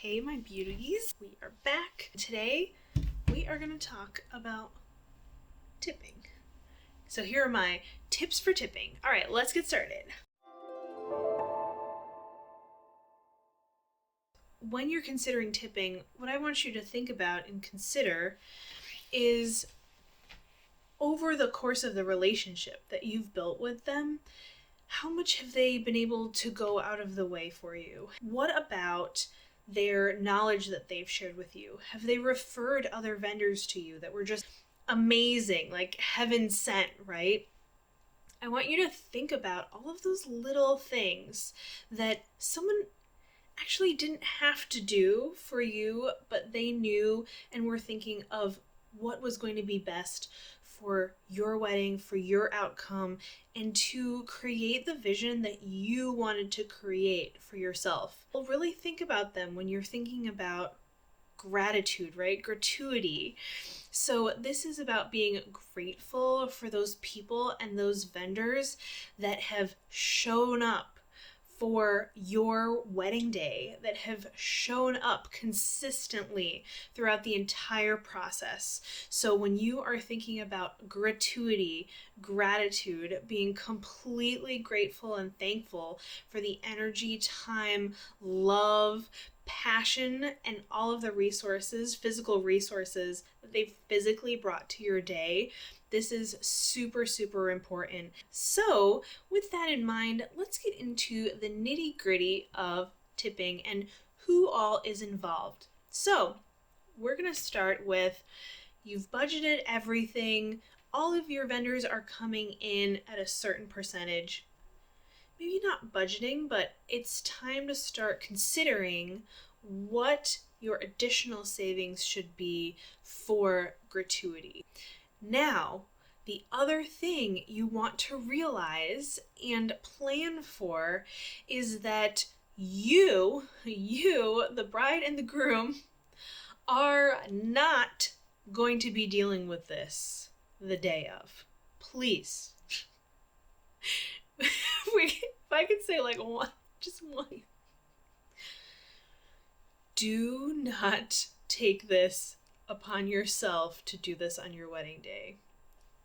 Hey my beauties, we are back. Today we are going to talk about tipping. So here are my tips for tipping. All right, let's get started. When you're considering tipping, what I want you to think about and consider is over the course of the relationship that you've built with them, how much have they been able to go out of the way for you? What about their knowledge that they've shared with you? Have they referred other vendors to you that were just amazing, like heaven sent, right? I want you to think about all of those little things that someone actually didn't have to do for you, but they knew and were thinking of what was going to be best for your wedding, for your outcome, and to create the vision that you wanted to create for yourself. Well, really think about them when you're thinking about gratitude, right? Gratuity. So this is about being grateful for those people and those vendors that have shown up for your wedding day, that have shown up consistently throughout the entire process. So when you are thinking about gratuity, gratitude, being completely grateful and thankful for the energy, time, love, passion, and all of the resources, physical resources that they've physically brought to your day, this is super, super important. So with that in mind, let's get into the nitty-gritty of tipping and who all is involved. So we're going to start with, you've budgeted everything, all of your vendors are coming in at a certain percentage. Maybe not budgeting, but it's time to start considering what your additional savings should be for gratuity. Now, the other thing you want to realize and plan for is that you, the bride and the groom, are not going to be dealing with this the day of. Please. If I could say like just one. Do not take this upon yourself to do this on your wedding day.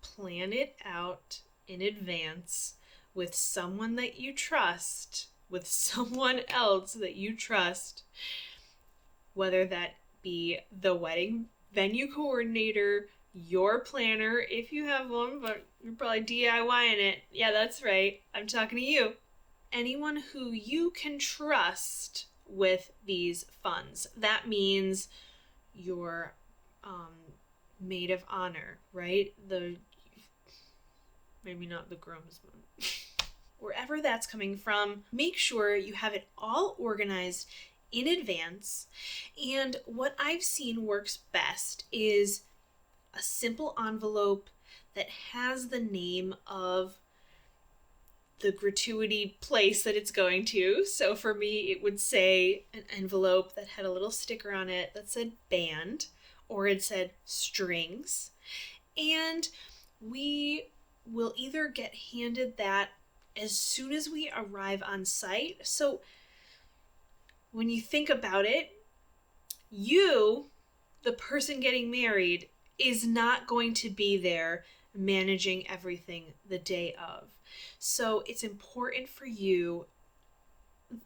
Plan it out in advance with someone that you trust, with someone else that you trust, whether that be the wedding venue coordinator, your planner, if you have one, but you're probably DIYing it. Yeah, that's right. I'm talking to you. Anyone who you can trust with these funds. That means your maid of honor, right? Maybe not the groomsman. Wherever that's coming from, make sure you have it all organized in advance. And what I've seen works best is a simple envelope that has the name of the gratuity place that it's going to. So for me, it would say an envelope that had a little sticker on it that said band, or it said strings. And we will either get handed that as soon as we arrive on site. So when you think about it, you, the person getting married, is not going to be there managing everything the day of. So it's important for you,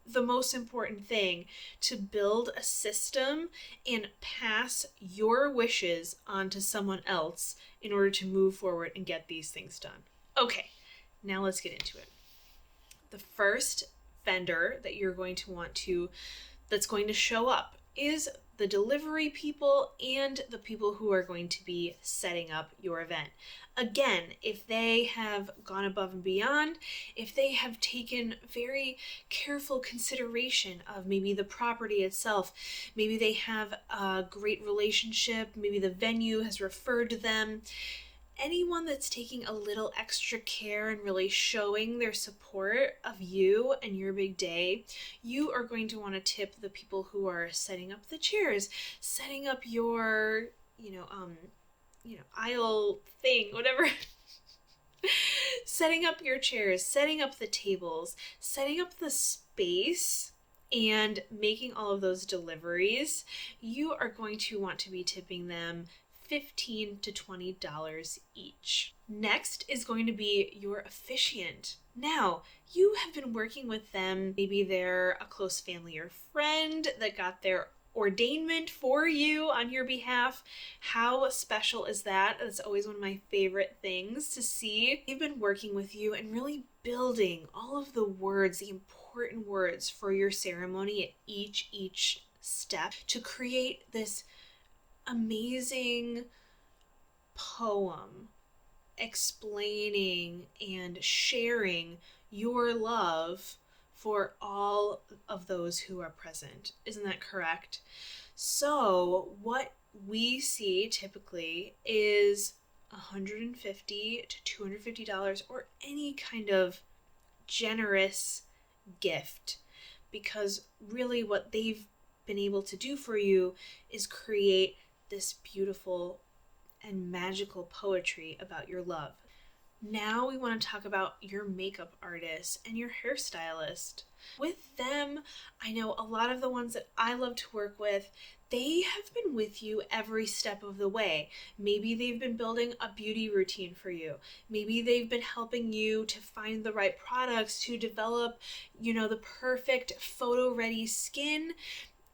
the most important thing, to build a system and pass your wishes on to someone else in order to move forward and get these things done. Okay, now let's get into it. The first vendor that you're going to want to, that's going to show up, is the delivery people and the people who are going to be setting up your event. Again, if they have gone above and beyond, if they have taken very careful consideration of maybe the property itself, maybe they have a great relationship, maybe the venue has referred to them, anyone that's taking a little extra care and really showing their support of you and your big day, you are going to want to tip the people who are setting up the chairs, setting up your, aisle thing, whatever. Setting up your chairs, setting up the tables, setting up the space and making all of those deliveries, you are going to want to be tipping them $15 to $20 each. Next is going to be your officiant. Now, you have been working with them. Maybe they're a close family or friend that got their ordainment for you on your behalf. How special is that? That's always one of my favorite things to see. They've been working with you and really building all of the words, the important words for your ceremony at each step to create this amazing poem explaining and sharing your love for all of those who are present. Isn't that correct? So what we see typically is $150 to $250 or any kind of generous gift, because really what they've been able to do for you is create this beautiful and magical poetry about your love. Now we want to talk about your makeup artist and your hairstylist. With them, I know a lot of the ones that I love to work with, they have been with you every step of the way. Maybe they've been building a beauty routine for you. Maybe they've been helping you to find the right products to develop, the perfect photo-ready skin.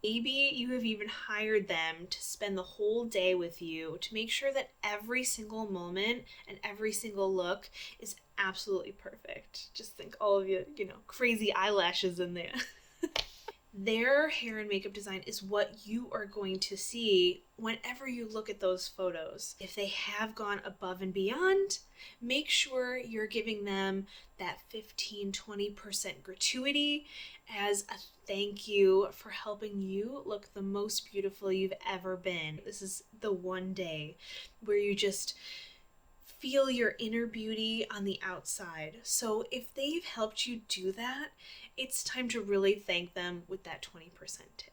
Maybe you have even hired them to spend the whole day with you to make sure that every single moment and every single look is absolutely perfect. Just think all of your, crazy eyelashes in there. Their hair and makeup design is what you are going to see whenever you look at those photos. If they have gone above and beyond, make sure you're giving them that 15-20% gratuity as a thank you for helping you look the most beautiful you've ever been. This is the one day where you just feel your inner beauty on the outside. So if they've helped you do that, it's time to really thank them with that 20% tip.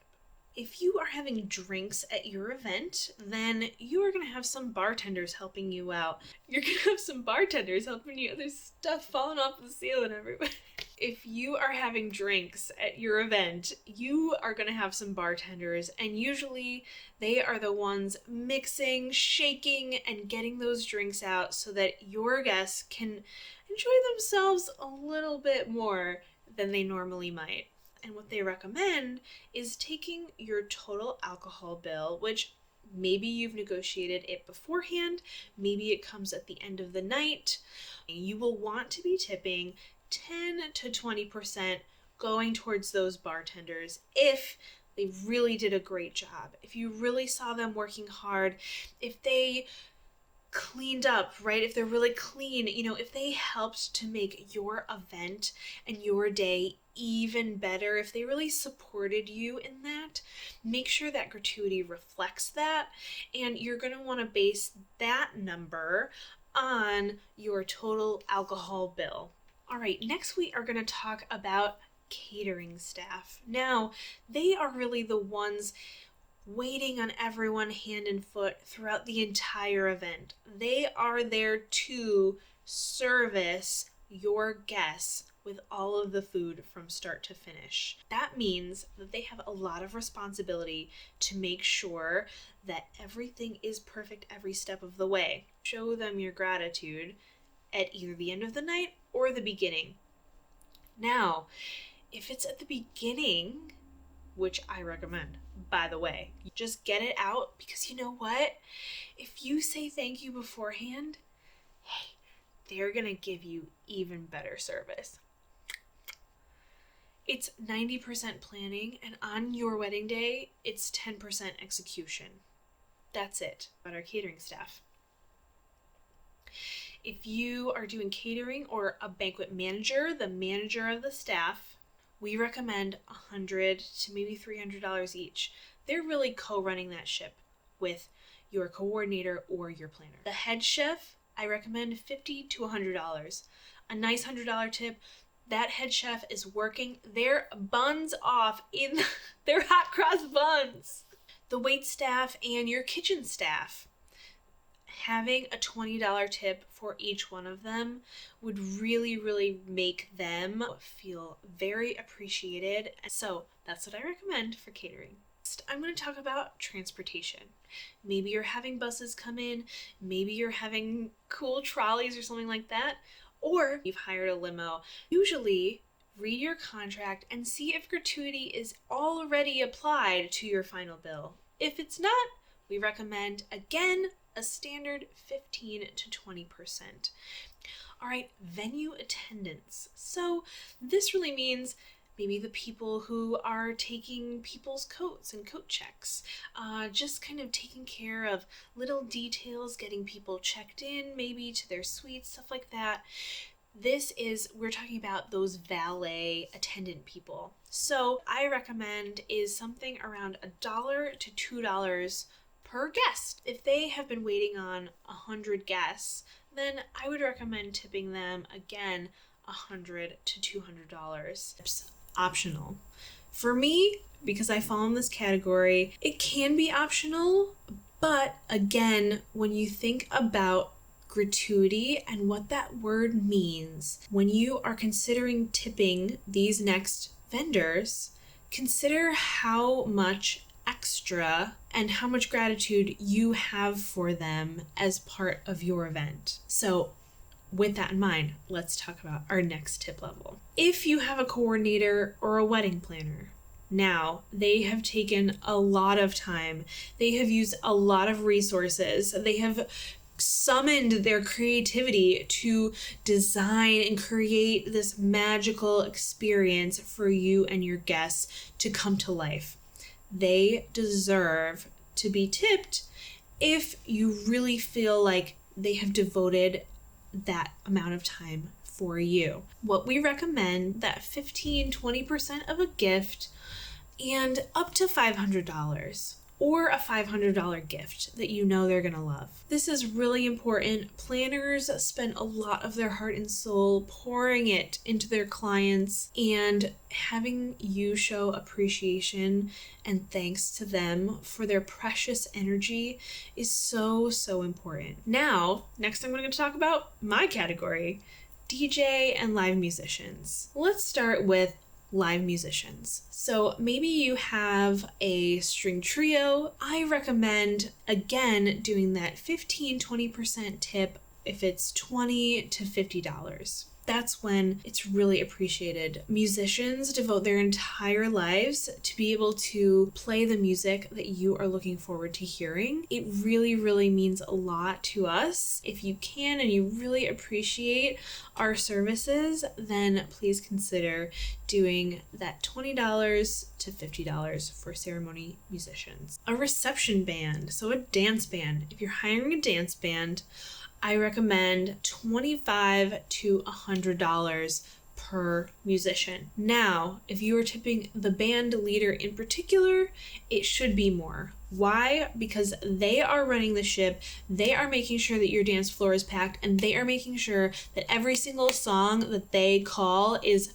If you are having drinks at your event, then you are going to have some bartenders helping you out. You're going to have some bartenders helping you. There's stuff falling off the ceiling everywhere. If you are having drinks at your event, you are going to have some bartenders, and usually they are the ones mixing, shaking, and getting those drinks out so that your guests can enjoy themselves a little bit more than they normally might. And what they recommend is taking your total alcohol bill, which maybe you've negotiated it beforehand, maybe it comes at the end of the night. You will want to be tipping 10 to 20% going towards those bartenders if they really did a great job, if you really saw them working hard, if they cleaned up, right? If they're really clean, if they helped to make your event and your day even better, if they really supported you in that, make sure that gratuity reflects that, and you're going to want to base that number on your total alcohol bill. All right, next we are going to talk about catering staff. Now, they are really the ones waiting on everyone hand and foot throughout the entire event. They are there to service your guests with all of the food from start to finish. That means that they have a lot of responsibility to make sure that everything is perfect every step of the way. Show them your gratitude at either the end of the night or the beginning. Now, if it's at the beginning, which I recommend, by the way, just get it out, because you know what? If you say thank you beforehand, hey, they're gonna give you even better service. It's 90% planning, and on your wedding day, it's 10% execution. That's it about our catering staff. If you are doing catering or a banquet manager, the manager of the staff, we recommend $100 to maybe $300 each. They're really co-running that ship with your coordinator or your planner. The head chef, I recommend $50 to $100. A nice $100 tip. That head chef is working their buns off in their hot cross buns. The waitstaff and your kitchen staff, having a $20 tip for each one of them would really, really make them feel very appreciated. So That's what I recommend for catering. Next, I'm going to talk about transportation. Maybe you're having buses come in, maybe you're having cool trolleys or something like that, or you've hired a limo. Usually, read your contract and see if gratuity is already applied to your final bill. If it's not, we recommend, again, a standard 15 to 20%. All right, venue attendants. So this really means maybe the people who are taking people's coats and coat checks, just kind of taking care of little details, getting people checked in, maybe to their suites, stuff like that. We're talking about those valet attendant people. So I recommend is something around $1 to $2 per guest. If they have been waiting on 100 guests, then I would recommend tipping them again $100 to $200. It's optional. For me, because I fall in this category, it can be optional, but again, when you think about gratuity and what that word means, when you are considering tipping these next vendors, consider how much extra and how much gratitude you have for them as part of your event. So with that in mind, let's talk about our next tip level. If you have a coordinator or a wedding planner, now they have taken a lot of time, they have used a lot of resources, they have summoned their creativity to design and create this magical experience for you and your guests to come to life. They deserve to be tipped if you really feel like they have devoted that amount of time for you. What we recommend, that 15-20% of a gift and up to $500. Or a $500 gift that you know they're going to love. This is really important. Planners spend a lot of their heart and soul pouring it into their clients, and having you show appreciation and thanks to them for their precious energy is so, so important. Now, next I'm going to talk about my category, DJ and live musicians. Let's start with live musicians. So maybe you have a string trio. I recommend, again, doing that 15-20% tip if it's $20 to $50. That's when it's really appreciated. Musicians devote their entire lives to be able to play the music that you are looking forward to hearing. It really, really means a lot to us. If you can and you really appreciate our services, then please consider doing that $20 to $50 for ceremony musicians. A reception band, so a dance band. If you're hiring a dance band, I recommend $25 to $100 per musician. Now, if you are tipping the band leader in particular, it should be more. Why? Because they are running the ship, they are making sure that your dance floor is packed, and they are making sure that every single song that they call is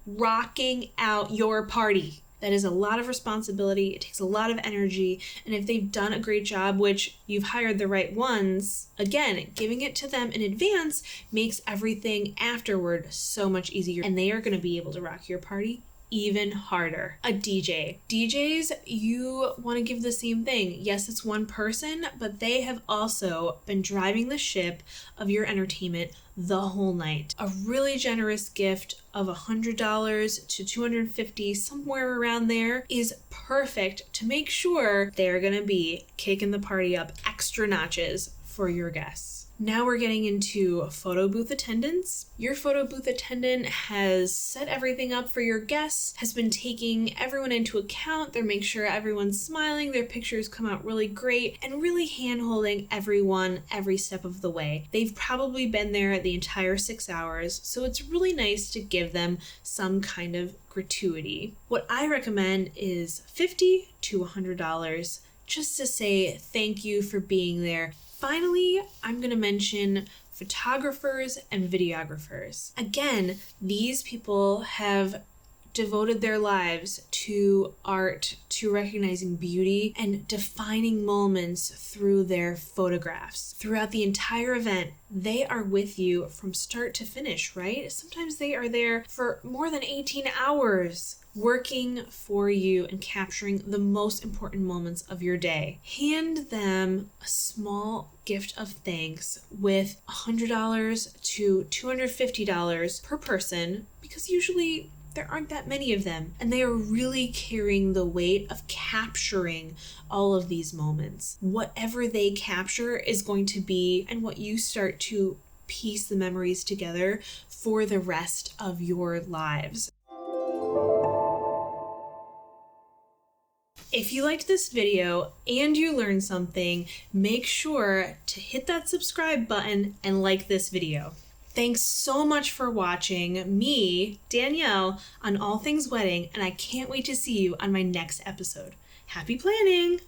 rocking out your party. That is a lot of responsibility, it takes a lot of energy, and if they've done a great job, which you've hired the right ones, again, giving it to them in advance makes everything afterward so much easier, and they are going to be able to rock your party even harder. A DJ. DJs, you want to give the same thing. Yes, it's one person, but they have also been driving the ship of your entertainment the whole night. A really generous gift of $100 to $250, somewhere around there, is perfect to make sure they're going to be kicking the party up extra notches for your guests. Now we're getting into photo booth attendants. Your photo booth attendant has set everything up for your guests, has been taking everyone into account. They're making sure everyone's smiling, their pictures come out really great, and really hand-holding everyone every step of the way. They've probably been there the entire 6 hours, so it's really nice to give them some kind of gratuity. What I recommend is $50 to $100 just to say thank you for being there. Finally, I'm going to mention photographers and videographers. Again, these people have devoted their lives to art, to recognizing beauty, and defining moments through their photographs. Throughout the entire event, they are with you from start to finish, right? Sometimes they are there for more than 18 hours. working for you and capturing the most important moments of your day. Hand them a small gift of thanks with $100 to $250 per person, because usually there aren't that many of them, and they are really carrying the weight of capturing all of these moments. Whatever they capture is going to be, and what you start to piece the memories together for the rest of your lives. If you liked this video and you learned something, make sure to hit that subscribe button and like this video. Thanks so much for watching me, Danielle, on All Things Wedding, and I can't wait to see you on my next episode. Happy planning!